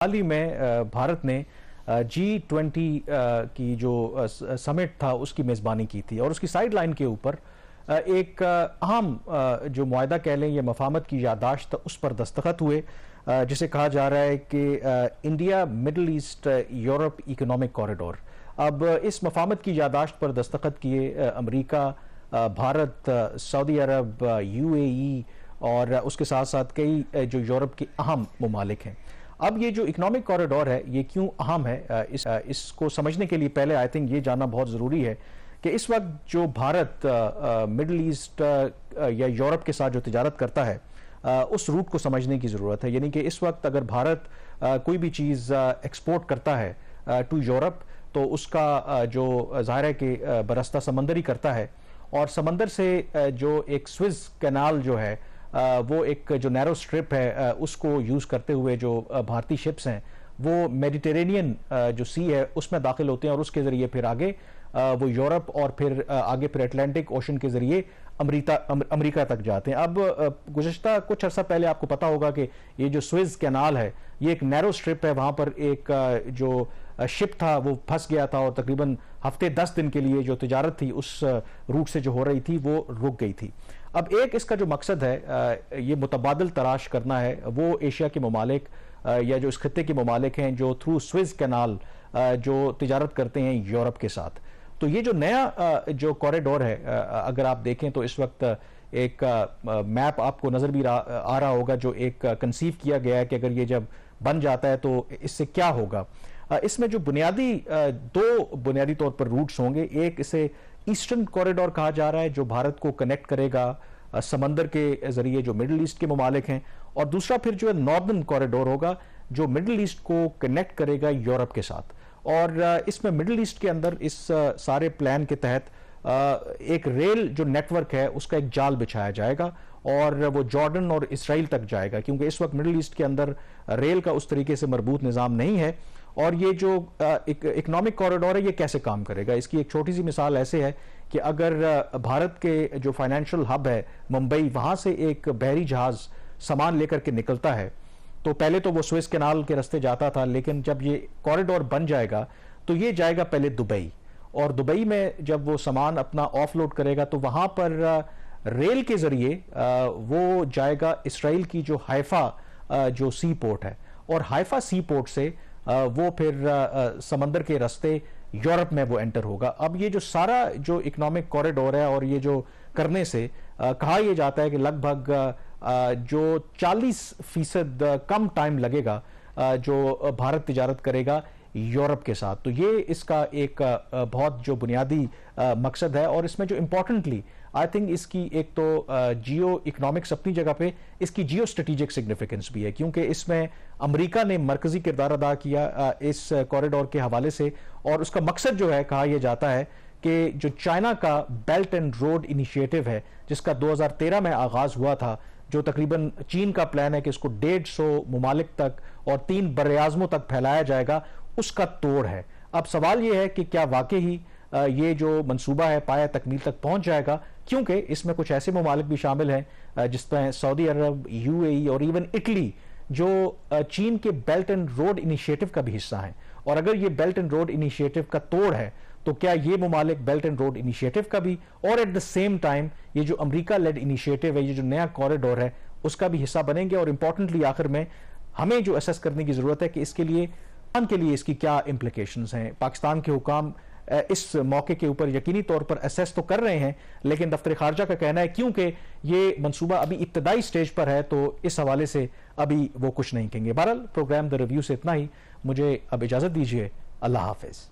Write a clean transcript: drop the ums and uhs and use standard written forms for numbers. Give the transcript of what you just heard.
हाल ही में भारत ने G20 की जो समिट था उसकी मेज़बानी की थी और उसकी साइड लाइन के ऊपर एक अहम जो मुआहदा कह लें या मफाहमत की याददाश्त उस पर दस्तखत हुए, जिसे कहा जा रहा है कि India middle east Europe economic corridor. अब इस मफाहमत की याददाश्त पर दस्तखत किए अमेरिका, भारत, सऊदी अरब, UAE और उसके साथ साथ कई जो यूरोप के अहम ममालिक हैं। अब ये जो इकोनॉमिक कॉरिडोर है ये क्यों अहम है, इसको समझने के लिए पहले आई थिंक ये जानना बहुत ज़रूरी है कि इस वक्त जो भारत मिडल ईस्ट या यूरोप के साथ जो तिजारत करता है उस रूट को समझने की ज़रूरत है। यानी कि इस वक्त अगर भारत कोई भी चीज़ एक्सपोर्ट करता है टू यूरोप तो उसका जो ज़ाहिर है कि बरस्ता समंदरी करता है और समंदर से जो एक स्विस कैनाल जो है वो एक जो नैरो स्ट्रिप है उसको यूज़ करते हुए जो भारतीय शिप्स हैं वो मेडिटेरेनियन जो सी है उसमें दाखिल होते हैं और उसके ज़रिए फिर आगे वो यूरोप और फिर आगे फिर अटलांटिक ओशन के ज़रिए अमेरिका तक जाते हैं। अब गुज़श्ता कुछ अर्सा पहले आपको पता होगा कि ये जो स्विस कैनाल है ये एक नैरो स्ट्रिप है, वहाँ पर एक जो शिप था वो फंस गया था और तकरीबन हफ्ते 10 दिन के लिए जो तिजारत थी उस रूट से जो हो रही थी वो रुक गई थी। अब एक इसका जो मकसद है ये मुतबादिल तलाश करना है, वो एशिया के ममालिक या जो इस खत्ते के ममालिक हैं जो थ्रू स्विस कैनाल जो तिजारत करते हैं यूरोप के साथ। तो ये जो नया जो कॉरिडोर है अगर आप देखें तो इस वक्त एक मैप आपको नज़र भी आ रहा होगा जो एक कंसीव किया गया है कि अगर ये जब बन जाता है तो इससे क्या होगा। इसमें जो दो बुनियादी तौर पर रूट्स होंगे, एक इसे ईस्टर्न कॉरिडोर कहा जा रहा है जो भारत को कनेक्ट करेगा समंदर के जरिए जो मिडिल ईस्ट के ममालिक हैं, और दूसरा फिर जो है नॉर्दर्न कॉरिडोर होगा जो मिडिल ईस्ट को कनेक्ट करेगा यूरोप के साथ। और इसमें मिडिल ईस्ट के अंदर इस सारे प्लान के तहत एक रेल जो नेटवर्क है उसका एक जाल बिछाया जाएगा और वो जॉर्डन और इसराइल तक जाएगा, क्योंकि इस वक्त मिडिल ईस्ट के अंदर रेल का उस तरीके से मरबूत निज़ाम नहीं है। और ये जो इकोनॉमिक कॉरिडोर है ये कैसे काम करेगा, इसकी एक छोटी सी मिसाल ऐसे है कि अगर भारत के जो फाइनेंशियल हब है मुंबई, वहाँ से एक बहरी जहाज़ सामान लेकर के निकलता है तो पहले तो वो स्विस कैनाल के रास्ते जाता था, लेकिन जब ये कॉरिडोर बन जाएगा तो ये जाएगा पहले दुबई, और दुबई में जब वो सामान अपना ऑफलोड करेगा तो वहाँ पर रेल के ज़रिए वो जाएगा इसराइल की जो हाइफा जो सी पोर्ट है, और हाइफा सी पोर्ट से वो फिर समंदर के रास्ते यूरोप में वो एंटर होगा। अब ये जो सारा जो इकोनॉमिक कॉरिडोर है और ये जो करने से कहा यह जाता है कि लगभग जो 40% कम टाइम लगेगा जो भारत तिजारत करेगा यूरोप के साथ। तो ये इसका एक बहुत जो बुनियादी मकसद है, और इसमें जो इम्पोर्टेंटली आई थिंक इसकी एक तो जियो इकोनॉमिक्स अपनी जगह पे इसकी जियो स्ट्रेटेजिक सिग्निफिकेंस भी है, क्योंकि इसमें अमेरिका ने मरकजी किरदार अदा किया इस कॉरिडोर के हवाले से, और उसका मकसद जो है कहा यह जाता है कि जो चाइना का बेल्ट एंड रोड इनिशिएटिव है जिसका 2013 में आगाज हुआ था, जो तकरीबन चीन का प्लान है कि इसको 150 ममालिक तक और 3 बर्र-ए-आज़मों तक फैलाया जाएगा, उसका तोड़ है। अब सवाल यह है कि क्या वाकई ही ये जो मंसूबा है पाया तकमील तक पहुंच जाएगा, क्योंकि इसमें कुछ ऐसे ममालिक भी शामिल हैं जिसमें सऊदी अरब, UAE और इवन इटली जो चीन के बेल्ट एंड रोड इनिशिएटिव का भी हिस्सा है। और अगर ये बेल्ट एंड रोड इनिशिएटिव का तोड़ है तो क्या ये ममालिक बेल्ट एंड रोड इनिशिएटिव का भी और एट द सेम टाइम ये जो अमेरिका लेड इनिशिएटिव है, ये जो नया कॉरिडोर है, उसका भी हिस्सा बनेंगे। और इंपॉर्टेंटली आखिर में हमें जो असेस करने की जरूरत है कि इसके लिए इसकी क्या इम्प्लीकेशंस हैं। पाकिस्तान के हुकाम इस मौके के ऊपर यकीनी तौर पर असेस तो कर रहे हैं, लेकिन दफ्तर खारजा का कहना है क्योंकि ये मंसूबा अभी इब्तदाई स्टेज पर है तो इस हवाले से अभी वो कुछ नहीं कहेंगे। बहरहाल प्रोग्राम द रिव्यू से इतना ही, मुझे अब इजाज़त दीजिए। अल्लाह हाफिज़।